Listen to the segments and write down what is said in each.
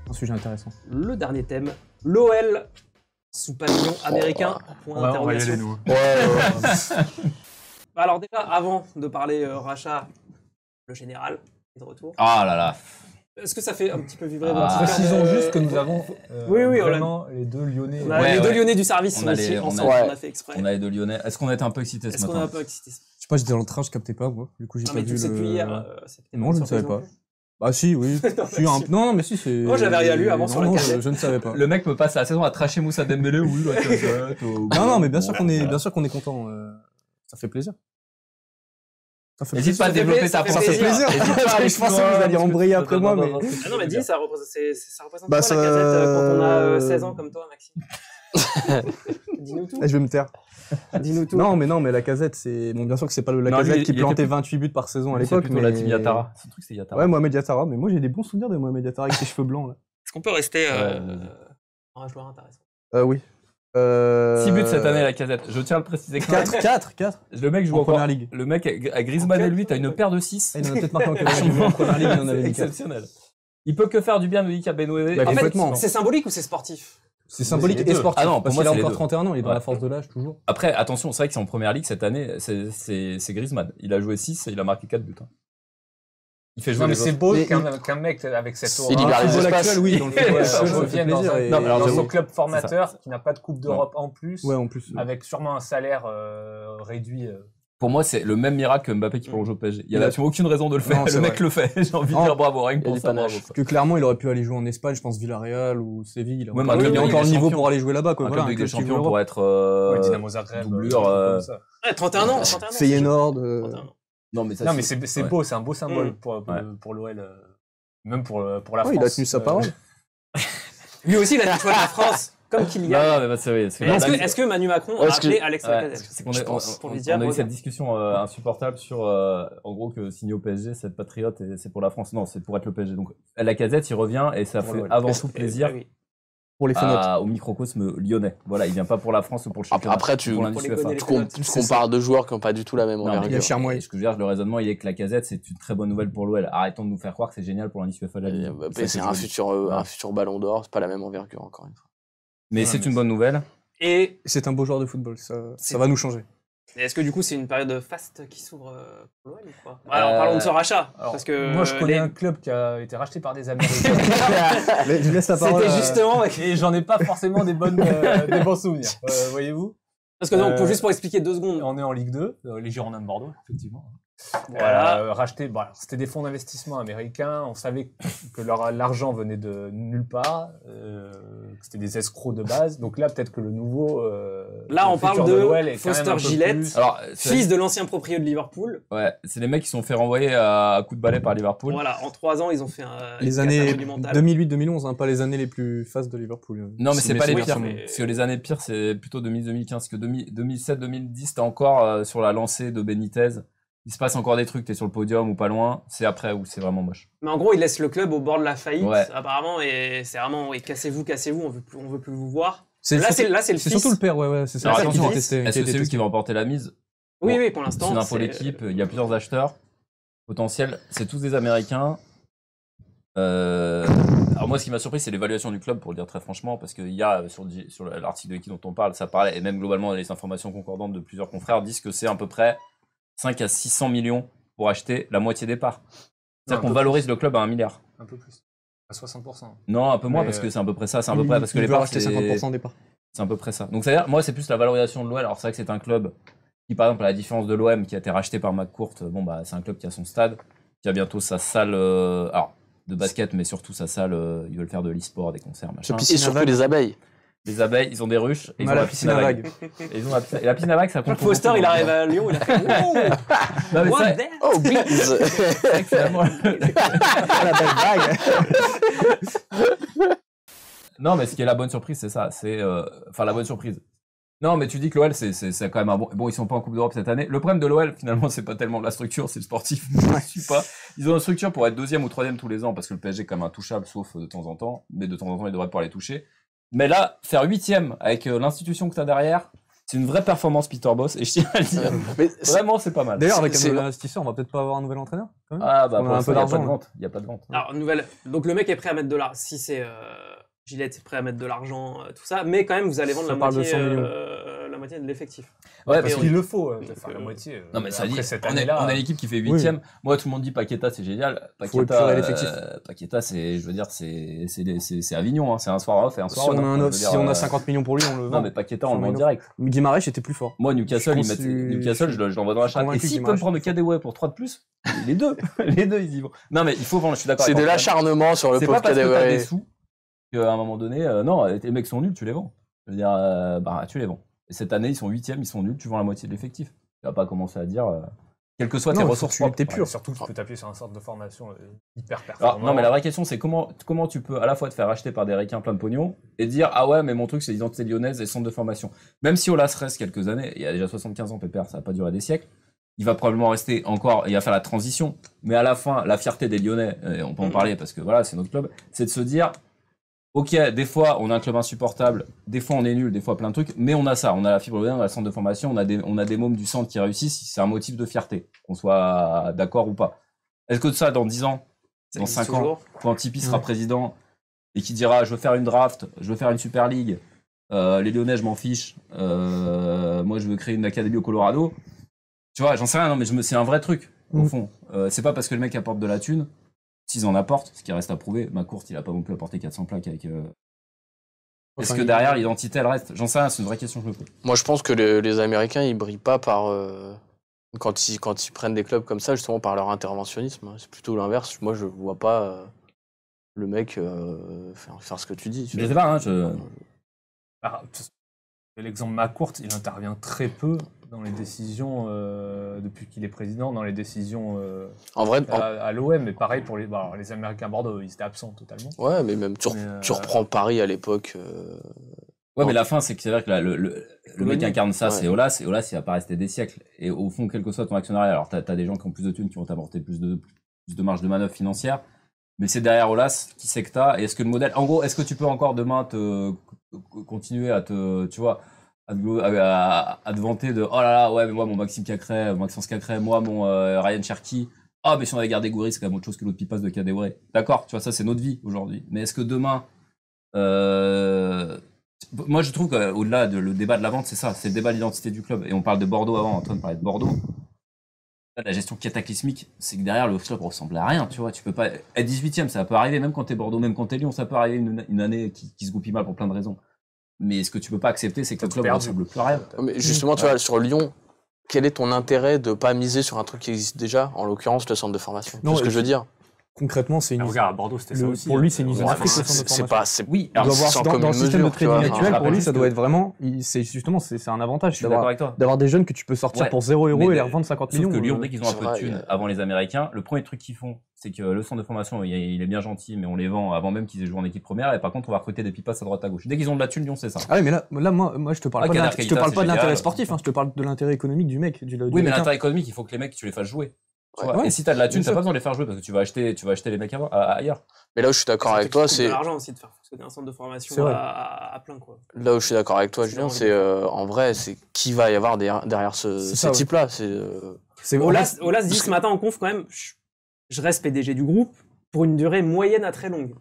Un sujet intéressant. Le dernier thème, l'OL sous pavillon américain. On va y aller, nous. Alors déjà, avant de parler rachat, le général est de retour. Ah là là. Est-ce que ça fait un petit peu vibrer votre cœur Précisons juste que nous avons Oui, vraiment les deux Lyonnais. On a les deux Lyonnais du service On a aussi, les- ensemble, on a- on a fait exprès. On a les deux Lyonnais. Est-ce qu'on était un peu excités ce Est-ce qu'on matin? a un peu excité? Je sais pas, j'étais dans le train, je captais pas, moi. Du coup, j'ai Non pas mais tu vu le sais le... depuis hier. c'était Non, je ne surprise savais non pas. plus. Bah si, oui. Non, mais si, c'est... Moi, j'avais rien lu avant sur la Non, Gazette. je ne savais pas. Le mec me passe la saison à tracher Moussa Dembélé, oui, la casette. Non, mais bien sûr qu'on est content. Ça fait plaisir. Ça fait N'hésite pas à Ça fait développer plaisir, ta ça fait pensée. plaisir. N'hésite pas à aller Je pensais que vous alliez embrayer après moi, mais... Ah non mais dis, ça représente Bah, quoi ça- la Gazette quand on a 16 ans comme toi, Maxime? Dis-nous tout. Je vais me taire. Dis-nous tout. Non, mais la casette, c'est... Bon, bien sûr que c'est pas le Non, Lacazette lui, qui il plantait était 28 buts par saison à C'est l'époque, plutôt la team Yatara. Son truc, c'est Yatara. Ouais, Mohamed Yatara, mais moi j'ai des bons souvenirs de Mohamed Yatara avec ses cheveux blancs, là. Est-ce qu'on peut rester Ouais. Euh, un joueur intéressant? Oui. 6 buts cette année, la casette. Je tiens à le préciser. 4. Le mec joue En encore. première ligue. Le mec, à Griezmann et lui, t'as une paire de 6. Il en a peut-être marqué en qualification, mais en première ligue, il en avait C'est mis 4. exceptionnel. Il peut que faire du bien, nous dit Kabenoé. Bah, En fait, complètement. c'est symbolique ou c'est sportif? C'est symbolique c'est les et deux. sportif. Ah non, pour parce moi, qu'il a c'est les encore deux. 31 ans, il est dans Ouais. la force de l'âge, toujours. Après, attention, c'est vrai que c'est en première ligue cette année, c'est Griezmann. Il a joué 6 et il a marqué 4 buts. Hein. Il fait jouer Non, mais les c'est autres. beau Mais qu'un mec avec cette Il aura libère les Football espaces. actuel, oui, dans le football Ouais, actuel, ça fait revienne dans, plaisir. un- et- Non, mais alors, dans son j'avoue, club formateur qui n'a pas de Coupe d'Europe en plus, Ouais, en plus. avec sûrement un salaire réduit. Pour moi, c'est le même miracle que Mbappé qui prolonge au PSG. Il y a Ouais. absolument aucune raison de le faire. Non, Le c'est mec vrai. le fait. J'ai envie de Non. dire bravo, rien que Il y a pour du ça, bravo. panache. quoi. Que clairement, il aurait pu aller jouer en Espagne, je pense Villarreal ou Séville. Il a Ouais, encore, mais un il club a de encore le Ligue des niveau Champions. pour aller jouer là-bas, quoi. Un Voilà, club de Ligue des club qui Champions veut pour l'Europe. être Ouais, Dynamo Zagreb. doublure, comme ça. Ouais, 31 ans, 31 ans. Feyenoord. 31 ans. Non, mais ça, Non, mais c'est ouais. beau, c'est un beau symbole Mm. pour l'OL, même pour la France. Il a tenu sa parole. Lui aussi, il a dit choix de la France, comme Kylian. Non, mais bah, c'est vrai. Est-ce que Manu Macron a Est-ce que- appelé Alex Ouais, Lacazette? c'est qu'on Je est- pense, pour lui on dire, a eu reviens. cette discussion insupportable sur, en gros, que signer au PSG, c'est être patriote et c'est pour la France. Non, c'est pour être le PSG. Donc, la Casette, il revient et ça Pour fait l'OL. avant tout plaisir Oui. Pour les fenêtres. au microcosme lyonnais. Voilà, il vient pas pour la France ou pour le championnat. Après, tu pour l'indice Pour les UEFA. connaître. tu compares deux joueurs qui n'ont pas du tout la même Non, mais Il y a envergure. Chermoy. Ce que je veux dire, le raisonnement, il est que la Casette, c'est une très bonne nouvelle pour l'OL. Arrêtons de nous faire croire que c'est génial pour l'indice UEFA de la Ligue. Mbappé, c'est un futur ballon d'or, c'est pas la même envergure, encore une fois. Mais c'est une bonne nouvelle. Et C'est un beau joueur de football, C'est- ça va nous changer. est-ce que du coup, c'est une période faste qui s'ouvre pour l'OL ou quoi? Alors, parlons de ce rachat. Alors, Parce que moi, je connais les- un club qui a été racheté par des Américains. Je laisse la parole. C'était justement. Et j'en ai pas forcément des bons souvenirs. Voyez-vous? Parce que non, Euh, juste pour expliquer 2 secondes. On est en Ligue 2, les Girondins de Bordeaux, effectivement. Voilà. Racheté, bon, alors, c'était des fonds d'investissement américains. On savait que l'argent venait de nulle part, que c'était des escrocs de base. Donc là, peut-être que le nouveau. Là, le on parle futur de l'OL est quand même Foster un peu Gillette. plus- Alors, Fils de l'ancien propriétaire de Liverpool. ouais, c'est les mecs qui sont fait renvoyer à coups de balai par Liverpool. Voilà, en 3 ans, ils ont fait un. Les années 2008-2011, hein, pas les années les plus fastes de Liverpool. Non, mais c'est pas les souvenirs pires. sont- mais- Parce que les années pires, c'est plutôt 2000-2015. Que 2007-2010, t'es encore sur la lancée de Benitez. Il se passe encore des trucs, t'es sur le podium ou pas loin. C'est après où c'est vraiment moche. Mais en gros, ils laissent le club au bord de la faillite, Ouais. apparemment, et c'est vraiment, oui, cassez-vous, on veut plus vous voir. C'est Là, surtout- c'est le C'est fils. surtout le père, ouais, c'est ça. Alors, qui a été attention, testé, Est-ce qui a que c'est été lui qui testé. va remporter la mise? Oui, Bon, oui, pour l'instant. C'est une info c'est- l'équipe, il y a plusieurs acheteurs potentiels, c'est tous des Américains. Alors moi, ce qui m'a surpris, c'est l'évaluation du club, pour le dire très franchement, parce qu'il y a sur l'article de l'équipe dont on parle, ça parlait, et même globalement les informations concordantes de plusieurs confrères disent que c'est à peu près 5 à 600 millions pour acheter la moitié des parts. C'est-à-dire qu'on valorise le club à 1 milliard. Un peu plus. À 60%. Non, un peu moins, Mais, parce que c'est à peu près ça, c'est à peu près, parce que Il les veut parts, racheter 50% des parts. c'est à peu près ça. Donc c'est-à-dire, moi, c'est plus la valorisation de l'OL. Alors c'est vrai que c'est un club qui, par exemple, à la différence de l'OM, qui a été racheté par McCourt, bon bah c'est un club qui a son stade, qui a bientôt sa salle, alors de basket, mais surtout sa salle, ils veulent faire de l'e-sport, des concerts, machin. Piscine Et à surtout vagues. les abeilles. Les abeilles, ils ont des ruches, et ils On ont a la la piscine à vagues. Et ils ont et la piscine à vagues, ça compte. pour Foster, beaucoup, il donc, arrive à Lyon, il a fait wow, Non, mais what c'est the- Oh, bees. c'est vrai que c'est vraiment- La belle vague. Non, mais ce qui est la bonne surprise, c'est ça. C'est, enfin, la bonne surprise. Non, mais tu dis que l'OL, c'est quand même un bon. Bon, ils sont pas en Coupe d'Europe cette année. Le problème de l'OL, finalement, c'est pas tellement la structure, c'est le sportif. Je suis pas. Ils ont une structure pour être 2e ou 3e tous les ans, parce que le PSG est quand même intouchable, sauf de temps en temps. Mais de temps en temps, ils devraient pouvoir les toucher. Mais là, faire 8e avec l'institution que tu as derrière, c'est une vraie performance, Peter Bosz, et je tiens à le dire. Mais Vraiment, c'est pas mal. D'ailleurs, avec un c'est- nouvel investisseur, on va peut-être pas avoir un nouvel entraîneur quand même. Ah, bah, On a pour un l'instant, peu il n'y a pas d'argent, de hein. vente. Il n'y a pas de vente. Alors, donc le mec est prêt à mettre de l'argent. Si c'est Gillette est prêt à mettre de l'argent, tout ça, mais quand même, vous allez vendre Ça la parle de moitié, 100 millions. La moitié de l'effectif. Ouais, Parce parce qu'il que. le faut, de faire la moitié. Non, mais ça dit, Après cette on est année-là. l'équipe qui fait 8e. Moi, tout le monde dit Paqueta, c'est génial. épurer l'effectif. Paqueta, c'est, je veux dire, c'est Avignon, hein. C'est un soir off et un soir Si on. on a, Je veux si dire, on a 50 millions pour lui, on le Non, vend. mais Paqueta, on le vend Millions. direct. Guimarães était plus fort. Moi, Newcastle, Je ils pense mettent, que- Newcastle, je l'envoie dans la chatte. Et convaincu s'ils qu'il peuvent marche. prendre Kadewere pour 3 de plus, les deux, les deux, ils y vont. Non, mais il faut vendre, je suis d'accord. C'est avec de toi. l'acharnement sur le C'est pauvre pas parce que t'as des Kadewere. sous qu'à un moment donné, non, les mecs sont nuls, tu les vends. Je veux dire, bah, tu les vends. Et cette année, ils sont 8e, ils sont nuls, tu vends la moitié de l'effectif. Tu vas pas commencer à dire, quelles que soient tes Non, ressources faut que tu- propres. t'es Ouais, pur. surtout, tu peux t'appuyer sur un centre de formation hyper Alors, performant. non, mais la vraie question, c'est comment tu peux à la fois te faire acheter par des requins plein de pognon et dire, ah ouais, mais mon truc, c'est l'identité lyonnaise et le centre de formation. Même si Olas reste quelques années, il y a déjà 75 ans, Pépère, ça va pas durer des siècles. Il va probablement rester encore, il va faire la transition. Mais à la fin, la fierté des Lyonnais, et on peut en parler parce que voilà, c'est notre club, c'est de se dire, ok, des fois, on a un club insupportable, des fois, on est nul, des fois, plein de trucs, mais on a ça, on a la fibre lyonnaise, on a le centre de formation, on a des mômes du centre qui réussissent, c'est un motif de fierté, qu'on soit d'accord ou pas. Est-ce que ça, dans 10 ans, Ça dans existe 5 ans, toujours. quand Tipeee sera Ouais. président et qui dira je veux faire une draft, je veux faire une Super League, les Lyonnais je m'en fiche, moi je veux créer une académie au Colorado. Tu vois, j'en sais rien, non, mais c'est un vrai truc au Mm. fond. C'est pas parce que le mec apporte de la thune, s'ils en apportent, ce qui reste à prouver. Ma courte, il a pas non plus apporté 400 plaques avec. Est-ce que derrière l'identité elle reste? J'en sais rien, c'est une vraie question que je me pose. Moi, je pense que les Américains, ils brillent pas par. Quand ils prennent des clubs comme ça, justement, par leur interventionnisme. C'est plutôt l'inverse. Moi, je vois pas le mec faire ce que tu dis. tu Je vois. sais pas, hein, je. Ah, l'exemple McCourt, il intervient très peu dans les décisions, depuis qu'il est président, dans les décisions En vrai, à l'OM, mais pareil pour les Américains à Bordeaux, ils étaient absents totalement. ouais, mais même tu Mais, reprends Paris à l'époque. Ouais, mais la fin, c'est que c'est vrai que le mec qui incarne ça, Ouais. c'est Olas, et Olas, il va pas rester des siècles. Et au fond, quel que soit ton actionnariat, alors t'as des gens qui ont plus de thunes, qui vont t'apporter plus de marge de manœuvre financière, mais c'est derrière Olas qui sait que t'as, et est-ce que le modèle, en gros, est-ce que tu peux encore demain continuer à tu vois, à te vanter de, oh là là, ouais, mais moi, mon Maxence Cacré, moi, mon Ryan Cherky, ah, mais si on avait gardé Goury, c'est quand même autre chose que l'autre pipasse de Kadewere. D'accord, tu vois, ça, c'est notre vie aujourd'hui. Mais est-ce que demain, moi, je trouve qu'au-delà de le débat de la vente, c'est ça, c'est le débat de l'identité du club. Et on parle de Bordeaux avant, Antoine parlait de Bordeaux. La gestion cataclysmique, c'est que derrière, le club ressemble à rien, tu vois. Tu peux pas être 18e, ça peut arriver, même quand t'es Bordeaux, même quand t'es Lyon, ça peut arriver une année qui se goupille mal pour plein de raisons. Mais ce que tu peux pas accepter, c'est que le club ne ressemble plus à rien. Mais justement, tu vois, sur Lyon, quel est ton intérêt de pas miser sur un truc qui existe déjà, en l'occurrence le centre de formation? Non, C'est ce que et je veux dire. Concrètement, c'est une. Regarde, à Bordeaux, c'était ça aussi. Pour lui, c'est une Ouais, usine c'est- afrique, le centre de C'est formation. pas. c'est- Oui, Il doit avoir, sans dans le commune système de mesure, tu trading vois. actuel, Je pour lui, rappelle ça que- doit être vraiment. C'est justement, c'est un avantage je suis d'accord d'avoir avec toi. des jeunes que tu peux sortir Ouais. pour 0 € Mais et les revendre 50 Sauf millions. que Lyon, dès qu'ils ont un c'est peu de vrai, thunes avant les Américains, le premier truc qu'ils font, c'est que le centre de formation, il est bien gentil, mais on les vend avant même qu'ils aient joué en équipe première. Et par contre, on va recruter des pipas à droite à gauche. Dès qu'ils ont de la thune, Lyon, c'est ça. Ah oui, mais là moi, je te parle Ah, pas Kader je te Keita, parle c'est pas de l'intérêt génial. sportif, hein, je te parle de l'intérêt économique du mec. Oui, mais l'intérêt économique, il faut que les mecs, tu les fasses jouer. Tu vois. Ouais. Et si t'as de la thune, Bien t'as sûr. pas besoin de les faire jouer parce que tu vas acheter les mecs ailleurs. Mais là où je suis d'accord avec toi, c'est de l'argent aussi de faire fonctionner un centre de formation C'est vrai. à plein, quoi. là où je suis d'accord avec toi, C'est Julien, vraiment c'est en vrai, c'est qui va y avoir derrière C'est ces ça, ouais. types-là. C'est Olas dit ce matin en conf quand même, je reste PDG du groupe pour une durée moyenne à très longue.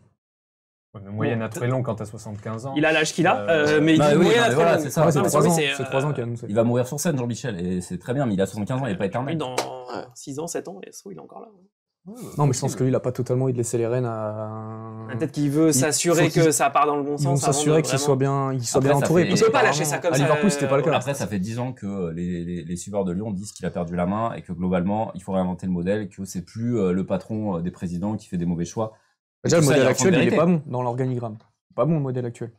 Ouais, mais moyenne à très long quand t'as 75 ans. Il a l'âge qu'il a, Euh, mais il bah dit oui, moyenne non, à mais très voilà, longue. c'est ça. Ouais, c'est Non, mais 3 oui, ans, c'est, c'est 3 ans qu'il a annoncé. Il va mourir sur scène, Jean-Michel, et c'est très bien, mais il a 75 ans, il est pas Oui, éternel. dans 6 ans, 7 ans, et il est encore là. Non, mais je pense que lui, il a pas totalement envie de laisser les rênes à. Peut-être qu'il veut s'assurer faut qu'il- que ça part dans le bon Ils vont sens. avant s'assurer de qu'il soit vraiment- bien, Après, ça entouré. fait- parce Il peut que pas lâcher apparemment, ça comme à ça, Liverpool, c'était pas le cas. Après, ça fait 10 ans que les suiveurs de Lyon disent qu'il a perdu la main et que globalement, il faut réinventer le modèle, que c'est plus le patron des présidents qui fait des mauvais choix. Déjà, le Tout ça, il y modèle a un actuel, fond de il est vérité. pas bon dans l'organigramme. C'est pas bon le modèle actuel.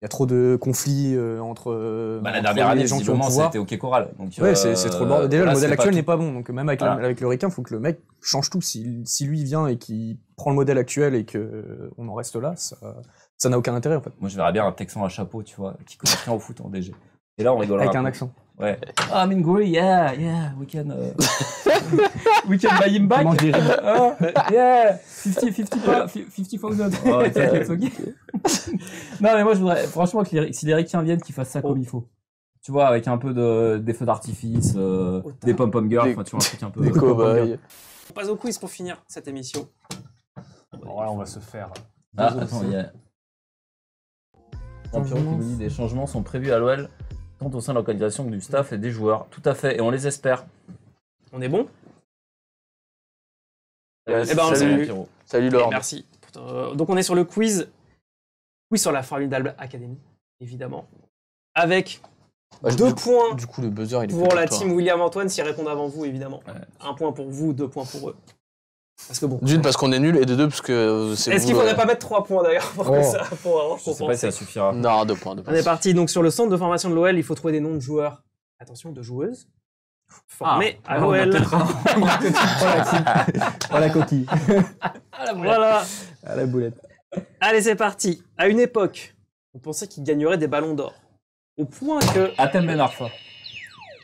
Il y a trop de conflits entre. Bah, la entre dernière année, les gens qui ont le visiblement, pouvoir. c'était au Quai Coral. Donc, Ouais, c'est trop le bordel. Déjà, voilà, le modèle c'est pas actuel tout. n'est pas bon. Donc, même avec, Voilà. avec le requin, il faut que le mec change tout. Si lui vient et qu'il prend le modèle actuel et qu'on en reste là, ça n'a aucun intérêt, en fait. Moi, je verrais bien un Texan à chapeau, tu vois, qui connaît rien au foot en DG. Et là, on rigolera. Avec un peu. accent. Ouais. Ah, Minguri, yeah, we can buy him back. Mange des ribs. Yeah, 50,000. Oh, it's okay. Non, mais moi, je voudrais, franchement, si les Ricains viennent, qu'ils fassent ça comme il faut. Tu vois, avec un peu des feux d'artifice, des pom-pom girls, enfin, tu vois, un truc un peu. Des cow-boys. On passe au quiz pour finir cette émission. Alors là, on va se faire. Ah, attends, il y a. Vampiro qui nous dit des changements sont prévus à l'OL, tant au sein de l'organisation que du staff et des joueurs. Tout à fait, et on les espère. On est bon? Yes, ben, salut. Vampiro. Salut Et Lord. merci. Donc on est sur le quiz. Quiz sur la formidable académie, évidemment. Avec Bah, 2 points Du coup, le buzzer, il est pour plus la toi. team William Antoine s'ils répondent avant vous, évidemment. Ouais. 1 point pour vous, 2 points pour eux. Parce que bon. D'une, parce qu'on est nul, et de deux, parce que c'est Est-ce vous, qu'il faudrait pas mettre 3 points d'ailleurs pour que Oh. ça pour avoir Je sais pas compensé. si ça suffira. Non, 2 points, 2 points. On est parti donc sur le centre de formation de l'OL, il faut trouver des noms de joueurs. Attention, de joueuses formées à on a l'OL. Oh la coquille. Voilà. À la boulette. Allez, c'est parti. À une époque, on pensait qu'il gagnerait des ballons d'or. Au point que Atem Ben Arfa.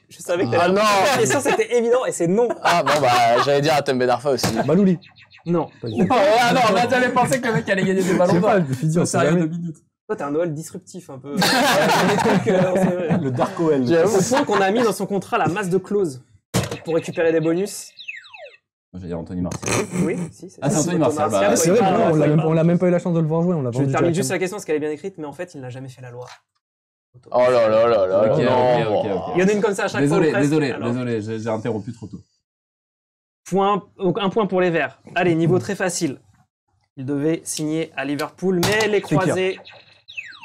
je savais que Ah t'allais non. la question c'était évident et c'est non. Ah bon, bah, j'allais dire Atem Ben Arfa aussi. Malouli. Non. Pas du tout. Ah non, on a jamais pensé que le mec allait gagner des Je ballons sais d'or. pas, je me suis dit, on sait Sérieux, jamais. 2 minutes. Toi, t'es un Noël disruptif un peu. Des trucs, c'est vrai. Le Dark OL. J'avoue. Au point qu'on a mis dans son contrat la masse de clauses pour récupérer des bonus. Moi, j'allais dire Anthony Martial. Oui, si. Ah, c'est Anthony Martial, bah, C'est vrai, non, on l'a même pas eu la chance de le voir jouer. On l'a Je vendu termine juste directement. la question parce qu'elle est bien écrite, mais en fait, il n'a jamais fait la loi. Oh là là là là. Ok, non. ok. Il y en a une comme ça à chaque fois. ou presque. Alors, Désolé, j'ai interrompu trop tôt. donc 1 point pour les Verts. Allez, niveau très facile. Il devait signer à Liverpool, mais les croisés.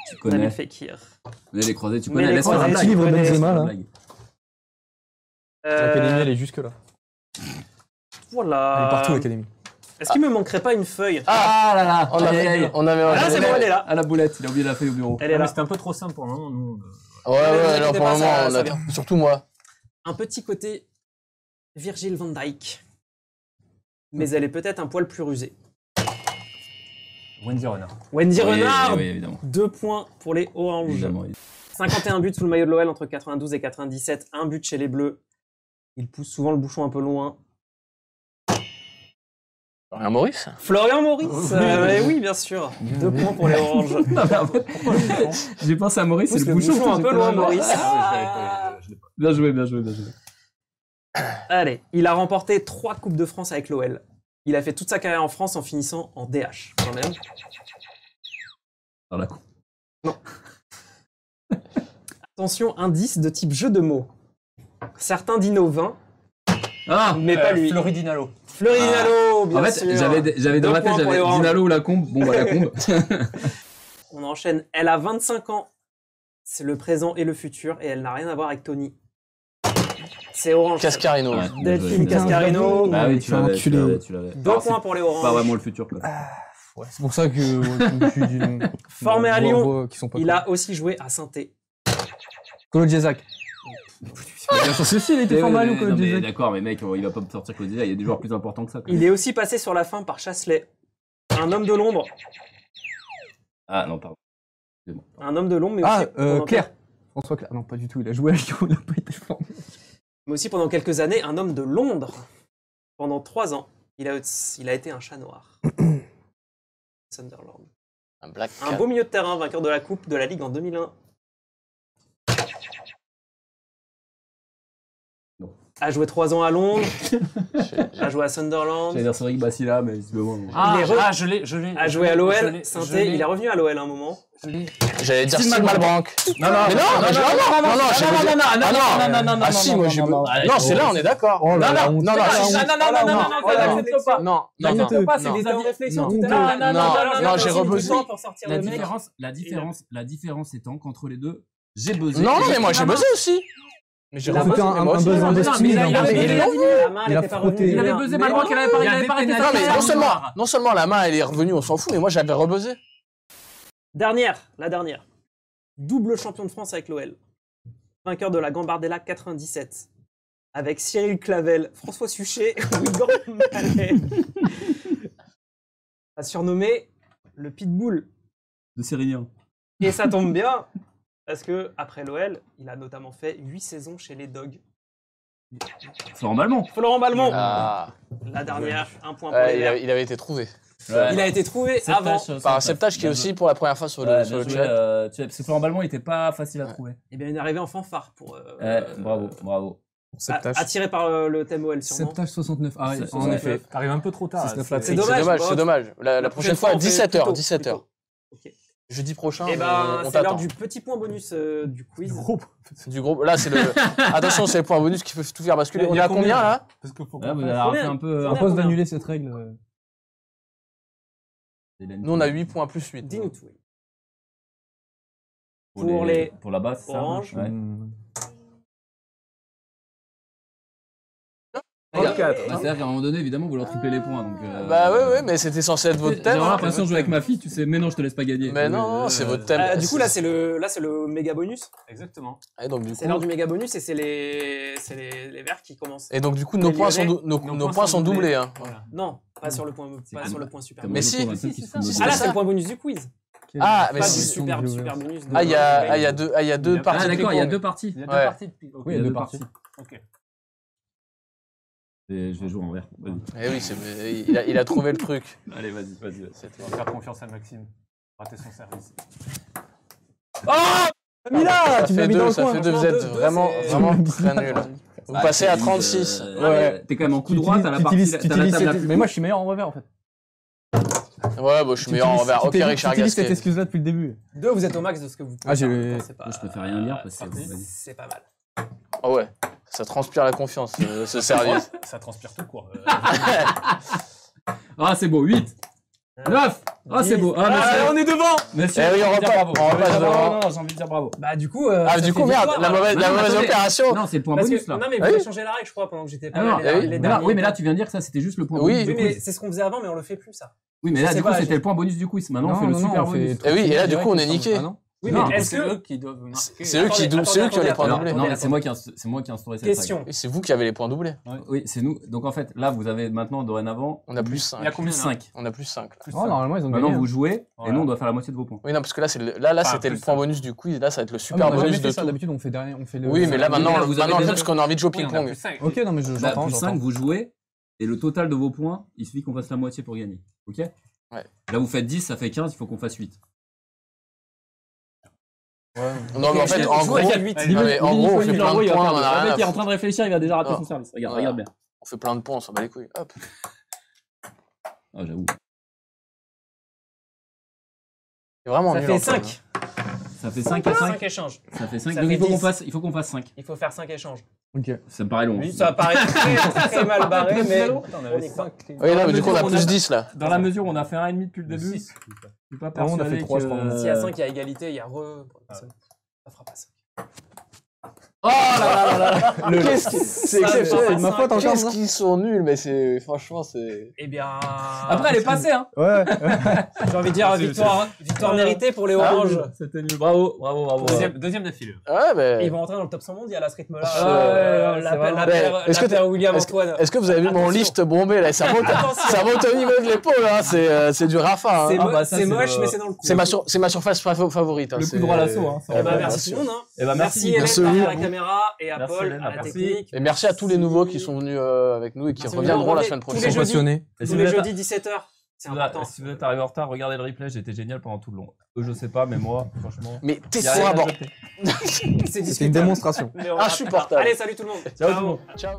Tu Nabil connais. Fekir. Les croisés, tu Mais connais. les Laisse-moi croisés, la petit blague. livre connais. Benzema, là. Blague. L'académie, elle est jusque là. Voilà. Elle est partout, l'académie. Est-ce qu'il me manquerait pas une feuille? Ah là là. On Aïe, aïe, avait, aïe. on avait Ah, c'est bon, elle est là. À la boulette, il a oublié la feuille au bureau. Elle est là. C'était un peu trop simple pour le moment. Nous, Ouais, Ne vous non, inquiétez pour pas, le moment, ça- on ça a... vient. surtout moi. Un petit côté Virgil van Dijk. Mais elle est peut-être un poil plus rusée. Wendy Renard. Wendy Oui, Renard, oui, évidemment. 2 points pour les Oranges. Évidemment. 51 buts sous le maillot de l'OL entre 92 et 97. 1 but chez les Bleus. Il pousse souvent le bouchon un peu loin. Rien Maurice. Florian Maurice, oui, bien sûr. 2 points pour les Oranges. J'ai pensé à Maurice, c'est Pousse le bouchon. un peu loin, Maurice. Bien joué, bien joué, bien joué. Allez, il a remporté 3 Coupes de France avec l'OL. Il a fait toute sa carrière en France en finissant en DH, quand même. Dans la coupe. Attention, indice de type jeu de mots. Certains Dino 20, Ah mais pas lui. Floridinalo. Floridinalo, bien En fait, sûr. j'avais dans Deux ma tête, points pour les j'avais Oranges. Dinalo ou la combe. Bon, bah, la combe. On enchaîne. Elle a 25 ans. C'est le présent et le futur, et elle n'a rien à voir avec Tony. C'est Orange. Cascarino. Ouais, Delphine bien joué. Cascarino. Ah oui, Je tu suis un l'avais, enculé. tu l'avais. 2 points pour les Oranges. Pas vraiment le futur, quoi. Ouais, c'est pour ça que je suis d'une. Formé à voix- Lyon, voix qui sont pas Il cool. a aussi joué à Saint-Étienne. Kolo Djezak. Ceci, il était formé à Lyon, Non, Kolo mais Djezak. d'accord, mais mec, il va pas me sortir que il y a des joueurs plus importants que ça. Quoi. Il est aussi passé sur la fin par Chasselet. Un homme de l'ombre. Ah non, pardon. Un homme de l'ombre, mais Ah, aussi pendant Claire. François Claire. Non, pas du tout. Il a joué à Lyon, il n'a pas été formé. mais aussi pendant quelques années, un homme de Londres. Pendant 3 ans, il a été un chat noir. Sunderland. Un black. Un beau milieu de terrain, vainqueur de la Coupe de la Ligue en 2001. Non. A joué 3 ans à Londres, a joué à Sunderland, J'allais dire Cédric Bassila, mais visiblement. non. Il est re- je l'ai. a joué à l'OL, Saint-Étienne, il est revenu à l'OL à un moment. J'allais dire Steve Steve Malbranck. Non, non, Mais non, mais j'ai Ah si, moi j'ai non, Non, c'est là, on est d'accord. Oh là là, Non, non, non, j'ai rebuzzé. La différence étant qu'entre les deux, j'ai buzzé. Non, mais moi j'ai buzzé aussi. Mais j'ai Il a rebuzzé. C'était un moi aussi, buzz j'ai en buzzé. destiny. mais dans il a- le- il a- La main, elle il a était pas frotté. revenue. Il avait buzzé Mais Malbranck, non. il avait pas arrêté. Non, mais non seulement la main elle est revenue, on s'en fout, mais moi j'avais rebuzzé. La dernière. Double champion de France avec l'OL. Vainqueur de la Gambardella 97. Avec Cyril Clavel, François Suchet et Igor Mallet. A surnommé le Pitbull. De Sérignan. Et ça tombe bien, Parce que après l'OL, il a notamment fait 8 saisons chez les Dogs. Florent Balmont. Florent Balmont, Ah, la dernière, un point pour les Verts. il avait été trouvé. Ouais. Il a été trouvé avant. Par Septage qui est aussi pour la première fois sur le chat. Parce que Florent Balmont il était pas facile à trouver. Eh bien, il est arrivé en fanfare pour. Bravo. Pour Septage. Attiré par le thème OL, sûrement. Septage 69. Ah, oui, C'est- en effet. T'arrives un peu trop tard. 6-9 là, là, C'est C'est dommage. dommage, Bon, c'est dommage. La prochaine fois, on fait 17h. plus tôt, 17h. Ok. Jeudi prochain, Eh ben, on c'est l'heure t'attend. du petit point bonus du quiz. Du gros. Là, c'est le. Attention, c'est le point bonus qui peut tout faire basculer. Il On y est a à combien combien là? Parce qu'il faut Ouais, vous qu'on avez Combien fait un peu. On On est à pose combien d'annuler cette règle. Nous, on a 8 points plus 8. Dis-nous tout. oui. Pour la base, c'est ça. Orange. Ouais. Regarde. C'est-à-dire qu'à un moment donné, évidemment, vous leur triplez les points. Donc, Bah ouais, mais c'était censé être votre J'ai thème. vraiment hein. l'impression de jouer avec ma fille, tu sais, mais non, je te laisse pas gagner. Mais non, c'est votre thème. Du coup, là, c'est le méga bonus. Exactement. Et donc, du C'est coup, l'heure du méga bonus et c'est les Verts qui commencent. et donc, du coup, Les nos points sont, Lyonnais, nos points sont doublés. Hein. Voilà. Non, pas sur le point, C'est pas comme- sur le point super. Mais si. Ah là, ça. c'est le point bonus du quiz. Ah, mais Pas si. du super bonus. de- Ah, il y a deux Ah, parties. Ah, de d'accord, il y a ping-pong. deux parties. Il y a deux Ouais. parties de ping-pong. Oui, il y a deux parties. Ok. Et je vais jouer en vert. Vas-y. Eh oui, il a trouvé le truc. Allez, vas-y. On va faire confiance à Maxime. Rater son service. Mila, tu m'as mis dans le Ça coin. fait deux, vous franchement, êtes deux, vraiment c'est- très nuls. Vous passez à 36. Ouais. T'es quand même en coup droit, t'as la partie. T'as la table la plus. Mais moi, je suis meilleur en revers en fait. Ouais, bah, je suis meilleur en revers. Ok, Richard J'utilise cette Gasquet. excuse-là depuis le début. 2, vous êtes au max de ce que vous pouvez. Ah, j'ai- faire. C'est pas- Moi, je préfère rien dire parce que. parti. Vas-y. C'est pas mal. Ah ouais, ça transpire la confiance, ce service. Ça transpire tout court. Ah, c'est beau, 8. 9. Ah, c'est beau. Ah, merci. on est devant. Merci. Eh oui, on J'ai envie de dire repart. bravo. On repasse devant. Non, j'ai envie de dire bravo. Bah du coup. Ah, ça du fait coup, merde, victoire, la alors. mauvaise attendez. opération. Non, c'est le point Parce bonus que, là. non mais vous Ah avez oui. changé la règle je crois pendant que j'étais pas Ah non, là, oui. les Mais là, derniers oui, mais là, temps. tu viens de dire que ça, c'était juste le point Oui. bonus. Oui du mais quiz. c'est ce qu'on faisait avant mais on le fait plus ça. Oui, mais je là, sais du coup, pas, c'était je- le point bonus du quiz. Maintenant, on fait le super bonus. Eh oui, et là, du coup, on est niqué. Ah non. Oui Non, mais est-ce C'est que eux qui doivent marquer. C'est eux qui ont les points attendez, doublés. Non, mais c'est moi qui ai instauré cette question. Et c'est vous qui avez les points doublés. règle. Oui, c'est nous. Donc en fait, là, vous avez maintenant, dorénavant, On a plus Il y a 5. combien plus là 5. On a plus 5. Oh, normalement, ils ont Maintenant, gagné. vous jouez, et Voilà. nous, on doit faire la moitié de vos points. Oui, non, parce que là, là Enfin, c'était le plus point cinq. bonus du quiz. Là, ça va être le Ah, mais super on a bonus jamais de fait ça. tout. D'habitude, on fait dernier. On fait le. Oui, mais là, maintenant, vous avez on le déjà- fait parce qu'on a envie de jouer au Oui, on a ping-pong. plus 5. Ok, non, mais Bah, j'entends. plus 5, vous jouez, et le total de vos points, il suffit qu'on fasse la moitié pour gagner. Ok? Ouais. Là, vous faites 10, ça fait 15, il faut qu'on fasse 8. Non, mais en fait, en gros, non, mais en gros, on fait plein de points. On a Le mec rien qui est à en train de réfléchir, il va déjà rater Oh. son service. Regarde, Voilà. regarde bien. On fait plein de points, on s'en bat les couilles. Hop. Ah, j'avoue. C'est vraiment Ça nul. fait Antoine, 5. Ça fait 5 à 5. 5 échanges. Ça fait 5. Ça Donc fait il faut 10. qu'on fasse 5. Il faut faire 5 échanges. Ok. Ça me paraît long. Oui, ça paraît très mal barré mais On on avait y croit. 5. hein. Oui, non, mais du coup, on a On a- plus 10 là. Dans la mesure où on a fait 1,5 depuis le début, je 6. suis pas Ah, on a persuadé fait 3, je que- crois. S'il y a 5, il y a égalité, il y a Ça fera pas 5. Oh là là là là. C'est Ça, exceptionnel. c'est ma faute encore, Qu'est-ce qu'ils sont nuls, mais c'est. Franchement, c'est. Eh bien. Après, elle est passée, hein. Ouais. J'ai envie de dire victoire méritée pour les Oranges. C'était nul. Bravo, bravo, bravo. Deuxième d'affilée. Ouais, mais. Ils vont rentrer dans le top 100 mondial à ce rythme-là. Ouais, La c'est vrai. Est-ce que paire William Antoine. Est-ce que vous avez vu mon Attention. liste bombé là? Ça monte au niveau de l'épaule, hein. C'est du Rafa. C'est Hein. mo- ça, c'est c'est moche, le- mais c'est dans le coup. C'est ma surface favorite. Hein. Le coup C'est- droit à l'assaut, hein. Eh ben, Ouais, merci tout le monde. Hein. Eh ben, Merci merci. Hélène derrière Merci. la caméra et à Merci, Paul Hélène, à la merci. technique. Et merci à tous les nouveaux qui sont venus avec nous et qui Merci, reviendront la tous semaine les prochaine. jeudis. Passionné. Et Tous si les vous êtes- jeudis 17h. C'est important. Si vous êtes arrivé en retard, regardez le replay, j'ai été génial pendant tout le long. Eux, je sais pas, mais moi, franchement. Mais t'es y a rien quoi, à bon. jeter. C'est C'est une discutable. démonstration. Mais on va- Insupportable. Allez, salut tout le monde. Ciao tout le monde. Ciao.